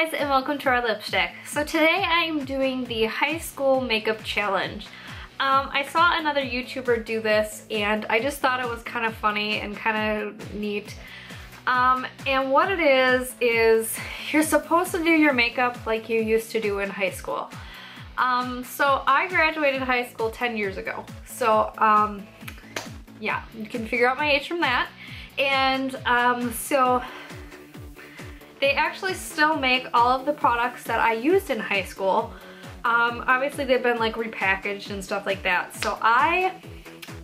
guys, and welcome to our lipstick. So today I'm doing the high school makeup challenge. I saw another YouTuber do this and I just thought it was kind of funny and kind of neat. And what it is you're supposed to do your makeup like you used to do in high school. So I graduated high school 10 years ago. So yeah, you can figure out my age from that. And so they actually still make all of the products that I used in high school. Obviously they've been like repackaged and stuff like that. So I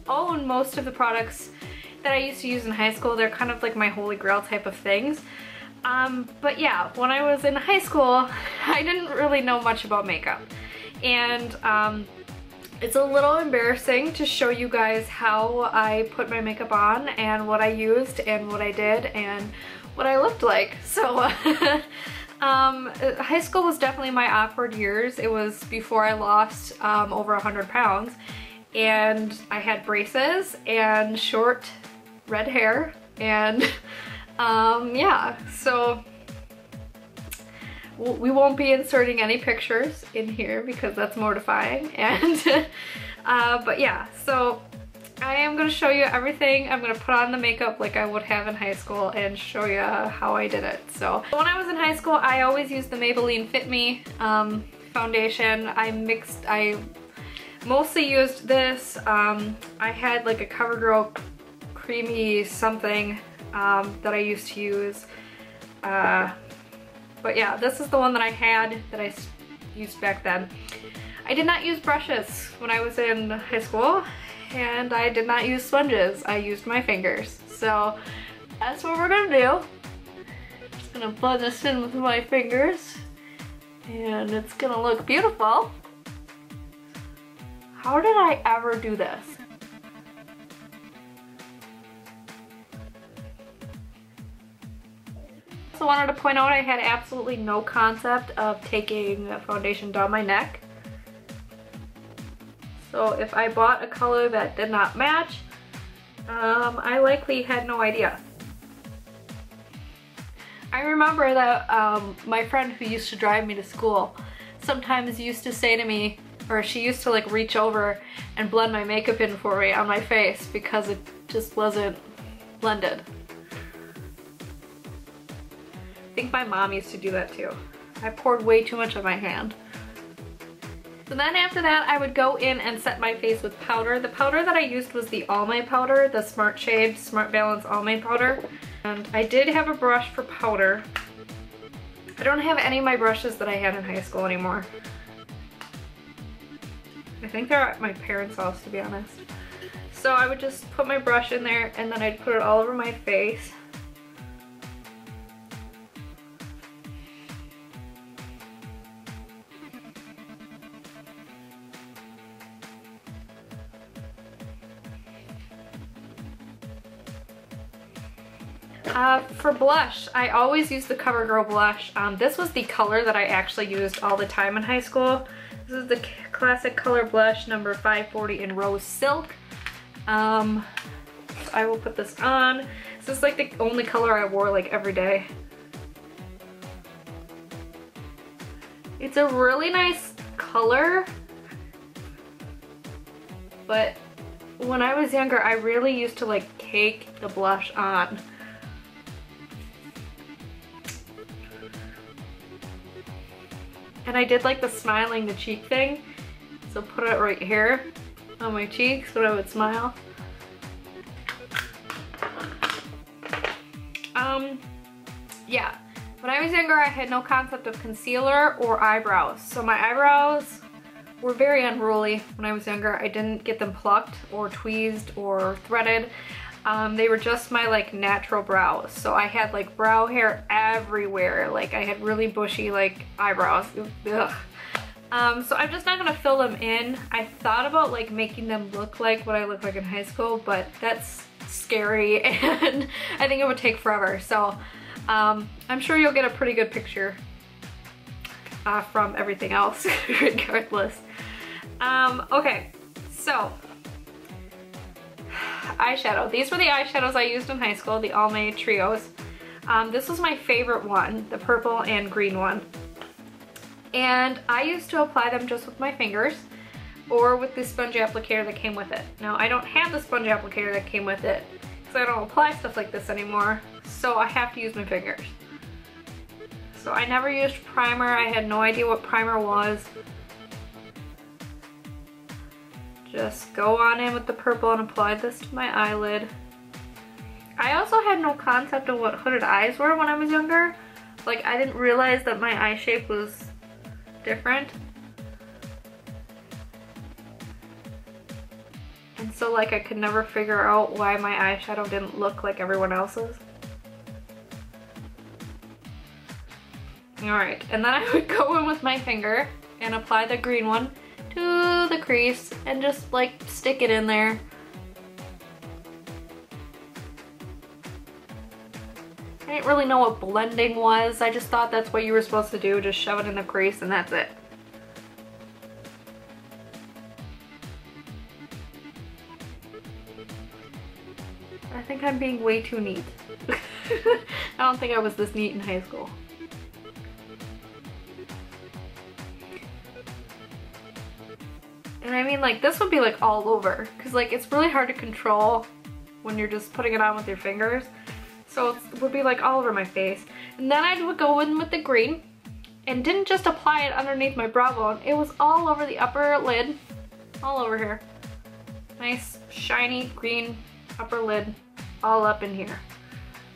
own most of the products that I used to use in high school. They're kind of like my holy grail type of things. But yeah, when I was in high school, I didn't really know much about makeup. And it's a little embarrassing to show you guys how I put my makeup on and what I used and what I did and what I looked like. So high school was definitely my awkward years. It was before I lost over 100 pounds, and I had braces and short red hair, and yeah, so we won't be inserting any pictures in here because that's mortifying. And but yeah, so I am going to show you everything. I'm going to put on the makeup like I would have in high school and show you how I did it. So when I was in high school, I always used the Maybelline Fit Me foundation. I mostly used this. I had like a CoverGirl creamy something that I used to use. But yeah, this is the one that I had that I used back then. I did not use brushes when I was in high school. And I did not use sponges. I used my fingers. So that's what we're gonna do. Just gonna blend this in with my fingers. And it's gonna look beautiful. How did I ever do this? Also wanted to point out I had absolutely no concept of taking foundation down my neck. So if I bought a color that did not match, I likely had no idea. I remember that my friend who used to drive me to school sometimes used to say to me, or she used to like reach over and blend my makeup in for me on my face because it just wasn't blended. I think my mom used to do that too. I poured way too much on my hand. So then after that, I would go in and set my face with powder. The powder that I used was the Almay powder, the Smart Shade Smart Balance Almay powder. And I did have a brush for powder. I don't have any of my brushes that I had in high school anymore. I think they're at my parents' house, to be honest. So I would just put my brush in there and then I'd put it all over my face. For blush, I always use the CoverGirl blush. This was the color that I actually used all the time in high school. This is the classic color blush number 540 in Rose Silk. I will put this on. This is like the only color I wore like every day. It's a really nice color, but when I was younger, I really used to like cake the blush on. And I did like the smiling the cheek thing, so put it right here on my cheeks when I would smile. Yeah, when I was younger I had no concept of concealer or eyebrows. So my eyebrows were very unruly when I was younger. I didn't get them plucked or tweezed or threaded. They were just my like natural brows. So I had like brow hair everywhere. Like I had really bushy like eyebrows. Ugh. So I'm just not gonna fill them in. I thought about like making them look like what I looked like in high school, but that's scary and I think it would take forever. So I'm sure you'll get a pretty good picture from everything else regardless. Okay, so eyeshadow. These were the eyeshadows I used in high school, the Almay Trios. This was my favorite one, the purple and green one. And I used to apply them just with my fingers or with the sponge applicator that came with it. Now I don't have the sponge applicator that came with it because I don't apply stuff like this anymore, so I have to use my fingers. So I never used primer. I had no idea what primer was. Just go on in with the purple and apply this to my eyelid. I also had no concept of what hooded eyes were when I was younger. Like, I didn't realize that my eye shape was different. And so like I could never figure out why my eyeshadow didn't look like everyone else's. Alright, and then I would go in with my finger and apply the green one to the crease and just like stick it in there. I didn't really know what blending was. I just thought that's what you were supposed to do, just shove it in the crease and that's it. I think I'm being way too neat. I don't think I was this neat in high school. And I mean, like, this would be like all over because like it's really hard to control when you're just putting it on with your fingers. So it would be like all over my face. And then I would go in with the green and didn't just apply it underneath my brow bone. It was all over the upper lid, all over here. Nice shiny green upper lid, all up in here.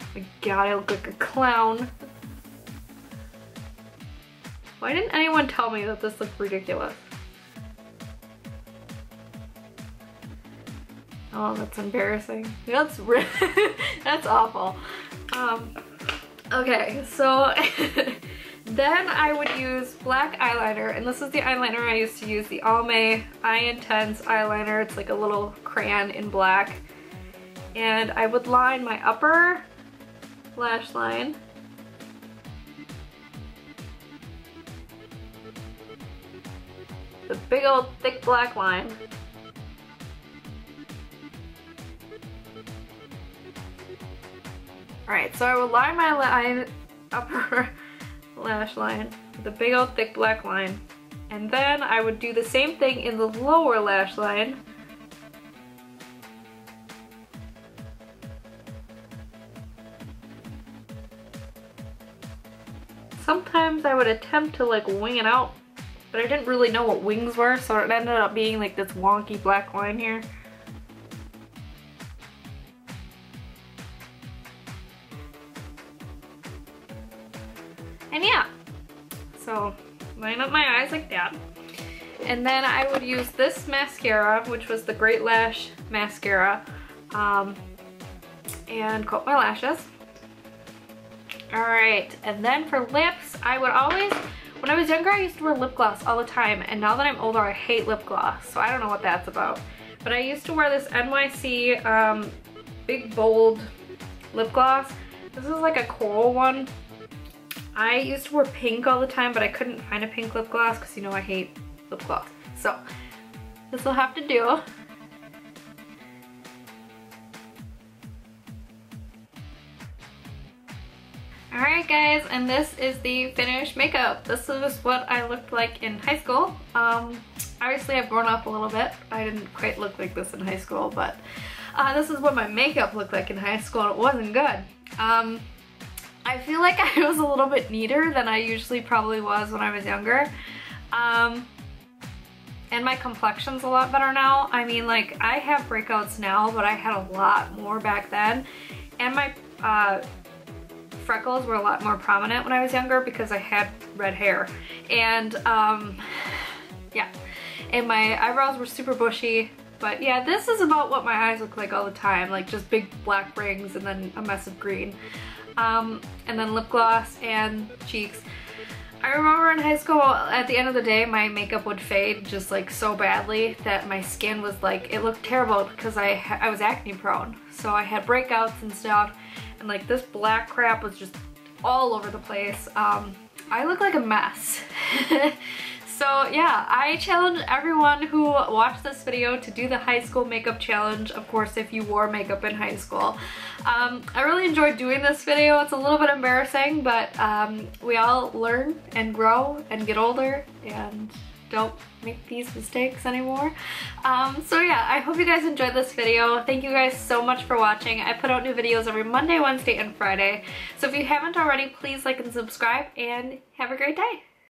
Oh my god, I look like a clown. Why didn't anyone tell me that this looked ridiculous? Oh, that's embarrassing. That's that's awful. Okay, so then I would use black eyeliner, and this is the eyeliner I used to use, the Almay Eye Intense eyeliner. It's like a little crayon in black. And I would line my upper lash line. The big old thick black line. Alright, so I would line my upper lash line with a big old thick black line. And then I would do the same thing in the lower lash line. Sometimes I would attempt to like wing it out, but I didn't really know what wings were, so it ended up being like this wonky black line here. And yeah, so line up my eyes like that. And then I would use this mascara, which was the Great Lash mascara, and coat my lashes. Alright, and then for lips, I would always, when I was younger I used to wear lip gloss all the time, and now that I'm older I hate lip gloss, so I don't know what that's about. But I used to wear this NYC big bold lip gloss. This is like a coral one. I used to wear pink all the time, but I couldn't find a pink lip gloss because you know I hate lip gloss. So this will have to do. Alright guys, and this is the finished makeup. This is what I looked like in high school. Obviously I've grown up a little bit. I didn't quite look like this in high school, but this is what my makeup looked like in high school, and it wasn't good. I feel like I was a little bit neater than I usually probably was when I was younger. And my complexion's a lot better now. I mean, like, I have breakouts now, but I had a lot more back then. And my freckles were a lot more prominent when I was younger because I had red hair. And yeah, and my eyebrows were super bushy. But yeah, this is about what my eyes look like all the time, like just big black rings and then a mess of green. And then lip gloss and cheeks. I remember in high school, at the end of the day, my makeup would fade just like so badly that my skin was like, it looked terrible because I was acne prone. So I had breakouts and stuff, and like this black crap was just all over the place. I look like a mess. So yeah, I challenge everyone who watched this video to do the high school makeup challenge, of course if you wore makeup in high school. I really enjoyed doing this video. It's a little bit embarrassing, but we all learn and grow and get older and don't make these mistakes anymore. So yeah, I hope you guys enjoyed this video. Thank you guys so much for watching. I put out new videos every Monday, Wednesday, and Friday. So if you haven't already, please like and subscribe, and have a great day.